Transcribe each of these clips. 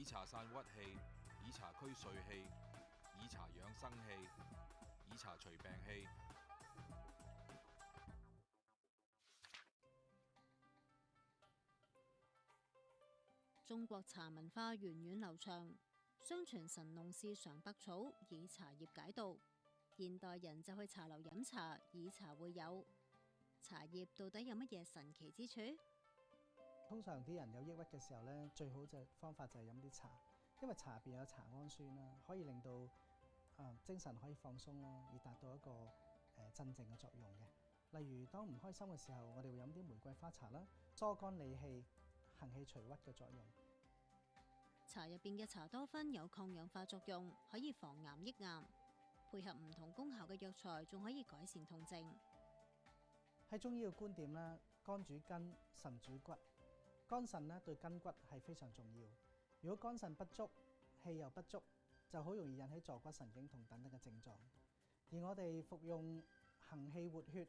以茶散鬱氣，以茶驅睡氣，以茶養生氣，以茶除病氣。中國茶文化源遠流長，相傳神農氏嘗百草，以茶葉解毒。現代人就去茶樓飲茶，以茶會友。茶葉到底有乜嘢神奇之處？通常啲人有抑鬱嘅時候咧，最好嘅方法就係飲啲茶，因為茶入邊有茶氨酸啦，可以令到精神可以放鬆啦，而達到一個鎮靜嘅作用嘅。例如當唔開心嘅時候，我哋會飲啲玫瑰花茶啦，疏肝理氣、行氣除鬱嘅作用。茶入邊嘅茶多酚有抗氧化作用，可以防癌益癌。配合唔同功效嘅藥材，仲可以改善痛症。喺中醫嘅觀點啦，肝主筋，腎主骨。肝腎咧對筋骨係非常重要。如果肝腎不足，氣又不足，就好容易引起坐骨神經痛等等嘅症狀。而我哋服用行氣活血、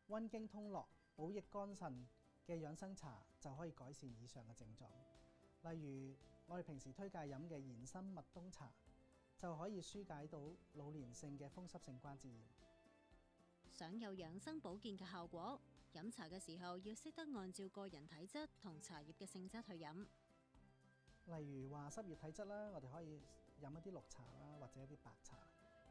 溫經通絡、補益肝腎嘅養生茶，就可以改善以上嘅症狀。例如我哋平時推介飲嘅延參麥冬茶，就可以紓解到老年性嘅風濕性關節炎。想有養生保健嘅效果，飲茶嘅時候要識得按照個人體質同茶葉嘅性質去飲。例如話濕熱體質啦，我哋可以飲一啲綠茶啦，或者一啲白茶。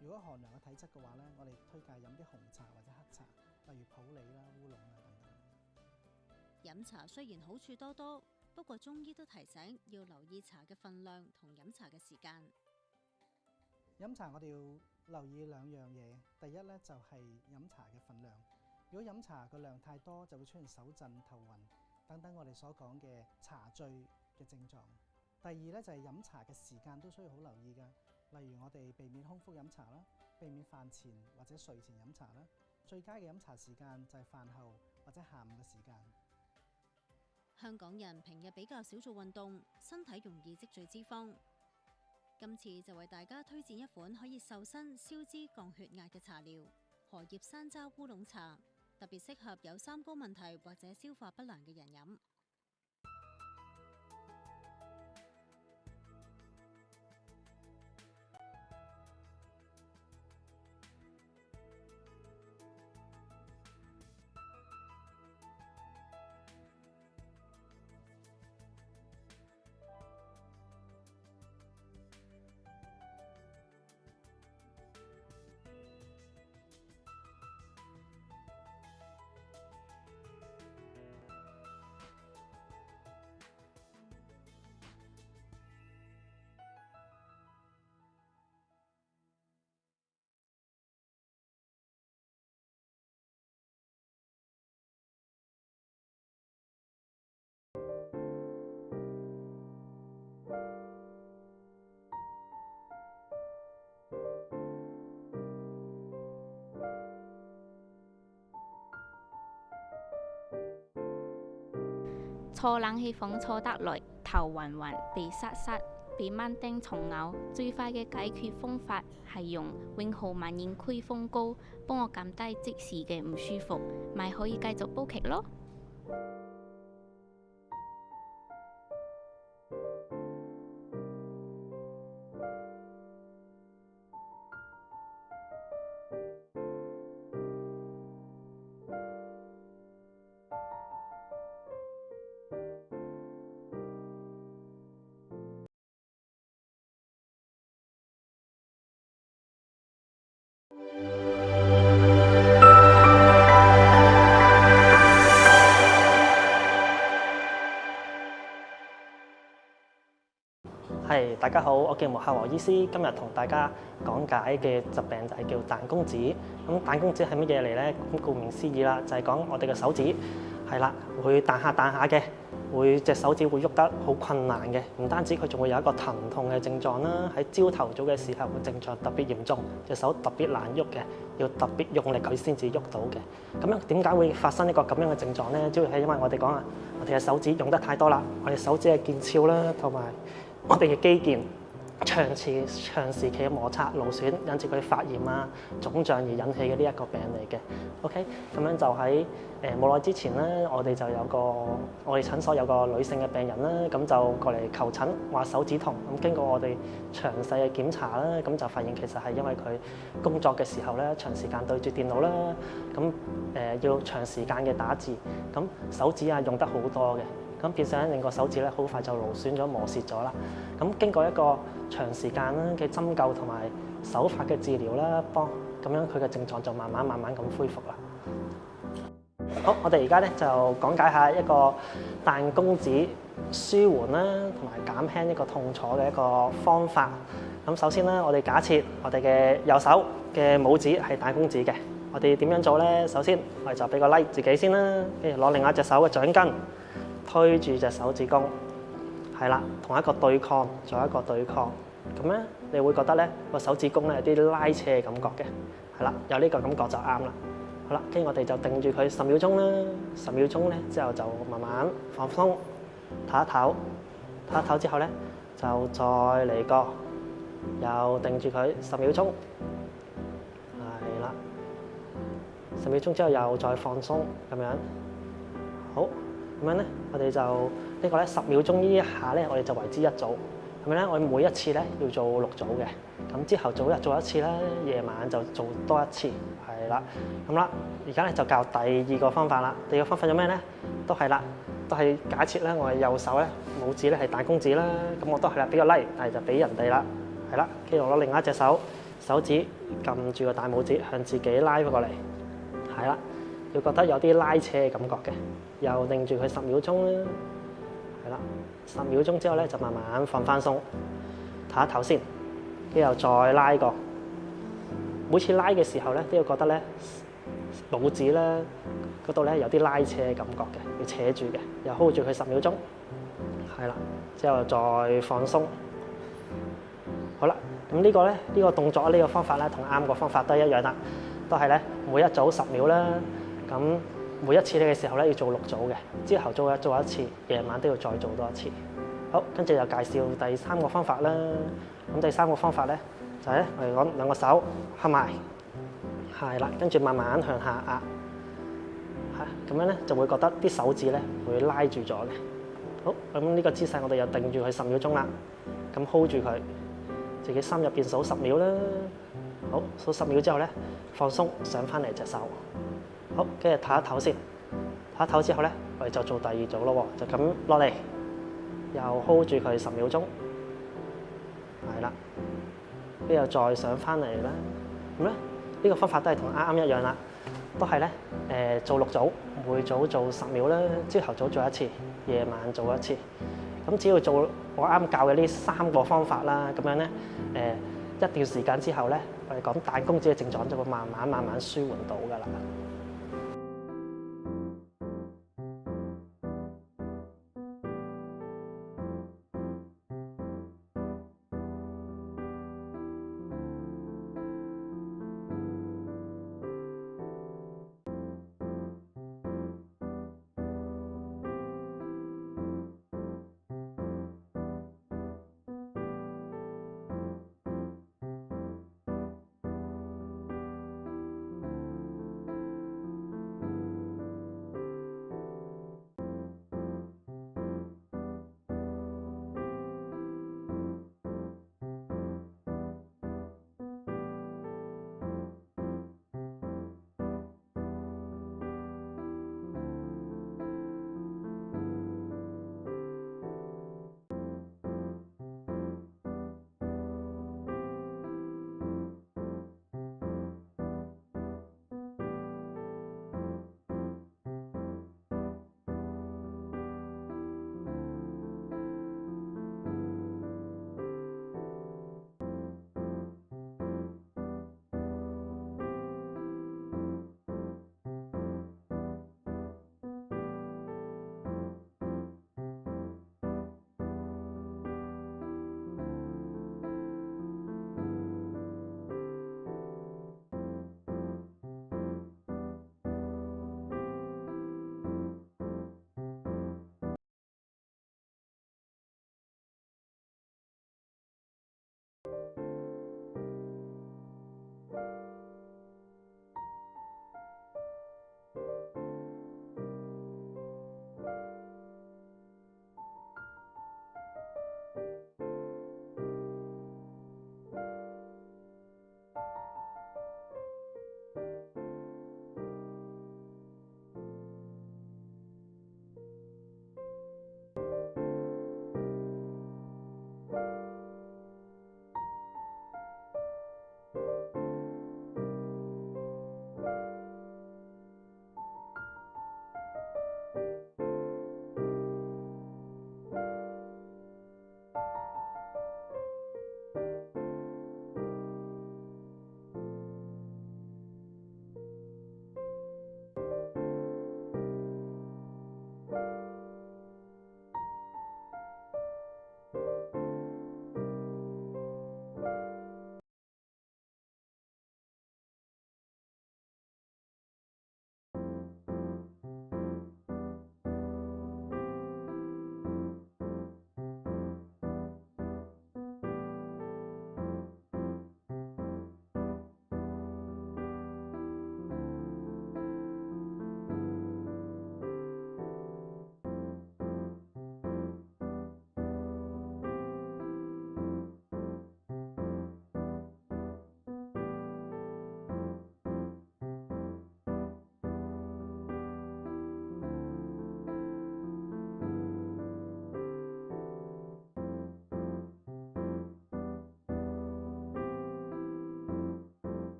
如果寒涼嘅體質嘅話咧，我哋推介飲啲紅茶或者黑茶，例如普洱啦、烏龍啊等等。飲茶雖然好處多多，不過中醫都提醒要留意茶嘅分量同飲茶嘅時間。飲茶我哋要留意兩樣嘢，第一咧就係飲茶嘅分量。如果飲茶個量太多，就會出現手震、頭暈等等我哋所講嘅茶醉嘅症狀。第二咧就係飲茶嘅時間都需要好留意㗎。例如我哋避免空腹飲茶啦，避免飯前或者睡前飲茶啦。最佳嘅飲茶時間就係飯後或者下午嘅時間。香港人平日比較少做運動，身體容易積聚脂肪。今次就為大家推薦一款可以瘦身、消脂、降血壓嘅茶療——荷葉山楂烏龍茶，特別適合有三高問題或者消化不良嘅人飲。坐冷氣房坐得耐，頭暈暈、鼻塞塞、被蚊叮蟲咬，最快嘅解決方法係用永浩萬應驅風膏幫我減低即時嘅唔舒服，咪可以繼續煲劇咯。大家好，我叫穆克和醫師，今日同大家講解嘅疾病就係叫彈弓指。咁彈弓指係乜嘢嚟呢？咁顧名思義啦，就係講我哋嘅手指係啦，會彈下嘅，會隻手指會喐得好困難嘅。唔單止佢仲會有一個疼痛嘅症狀啦，喺朝頭早嘅時候個症狀特別嚴重，隻手特別難喐嘅，要特別用力佢先至喐到嘅。咁樣點解會發生一個咁樣嘅症狀呢？主要係因為我哋講啊，我哋嘅手指用得太多啦，我哋手指嘅腱鞘啦，同埋我哋嘅肌腱長時期嘅摩擦勞損，引致佢發炎啊、腫脹而引起嘅呢一個病嚟嘅。OK， 咁樣就喺冇耐之前咧，我哋就有個我哋診所有個女性嘅病人啦，咁就過嚟求診，話手指痛。咁經過我哋詳細嘅檢查啦，咁就發現其實係因為佢工作嘅時候咧，長時間對住電腦啦，咁要長時間嘅打字，咁手指啊用得好多嘅。咁變相令個手指咧好快就勞損咗、磨蝕咗啦。咁經過一個長時間啦嘅針灸同埋手法嘅治療啦，咁樣佢嘅症狀就慢慢咁恢復啦。好，我哋而家咧就講解下一個彈弓指舒緩啦，同埋減輕一個痛楚嘅一個方法。咁首先咧，我哋假設我哋嘅右手嘅拇指係彈弓指嘅，我哋點樣做咧？首先我哋就俾個 like 自己先啦，跟住攞另一隻手嘅掌根推住隻手指公，係啦，同一個對抗，做一個對抗。咁咧，你會覺得咧個手指公咧有啲拉扯嘅感覺嘅，係啦，有呢個感覺就啱啦。好啦，跟住我哋就定住佢10秒鐘啦，10秒鐘咧之後就慢慢放鬆，唞一唞，唞一唞之後咧就再嚟過，又定住佢10秒鐘，係啦，10秒鐘之後又再放鬆咁樣，好。咁樣咧，我哋就呢個咧10秒鐘呢一下咧，我哋就為之一組。咁樣咧，我哋每一次咧要做6組嘅。咁之後做一次啦，夜晚就做多一次，係啦。咁啦，而家咧就教第二個方法啦。第二個方法有咩咧？都係啦，都係假設咧，我係右手咧拇指咧係彈弓指啦。咁我都係啦，俾個 like，但係就俾人哋啦，係啦。跟住我攞另一隻手指撳住個大拇指向自己拉翻過嚟，係啦。要覺得有啲拉扯嘅感覺嘅，又定住佢10秒鐘啦，係啦，10秒鐘之後咧就慢慢放翻鬆，唞一唞先，跟住又再拉過。每次拉嘅時候咧都要覺得咧拇指咧嗰度咧有啲拉扯嘅感覺嘅，要扯住嘅，又 hold 住佢10秒鐘，係啦，之後再放鬆。好啦，咁呢個咧呢個動作呢個方法咧同啱個方法都係一樣啦，都係咧每一組10秒啦。咁每一次你嘅時候咧要做6組嘅，朝頭早做一次，夜晚都要再做多一次。好，跟住又介紹第3個方法啦。咁第3個方法咧就係咧我哋講兩個手合埋，係啦，跟住慢慢向下壓，咁樣咧就會覺得啲手指咧會拉住咗嘅。好，咁呢個姿勢我哋又定住佢10秒鐘啦，咁 hold 住佢，自己心入邊數10秒啦。好，數10秒之後咧放鬆上翻嚟隻手。好，跟住唞一唞先，唞一唞之後咧，我哋就做第2組咯喎，就咁落嚟，又 hold 住佢10秒鐘，係啦，跟住又再上翻嚟啦。咁咧呢個方法都係同啱一樣啦，都係咧做6組，每組做10秒啦，朝頭早做一次，夜晚做一次。咁只要做我啱教嘅呢3個方法啦，咁樣咧一段時間之後咧，我哋講彈弓指嘅症狀就會慢慢舒緩到㗎啦。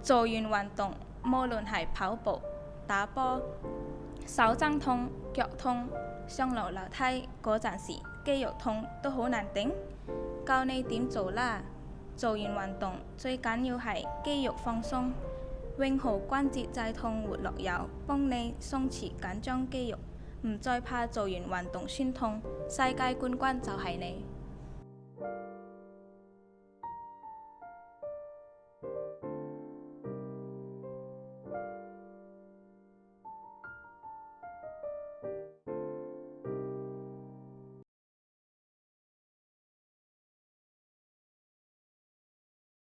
做完運動，無論係跑步、打波、手踭痛、腳痛、上樓樓梯嗰陣時，肌肉痛都好難頂。教你點做啦！做完運動最緊要係肌肉放鬆，永豪關節制痛活絡油幫你鬆弛緊張肌肉，唔再怕做完運動酸痛。世界冠軍就係你。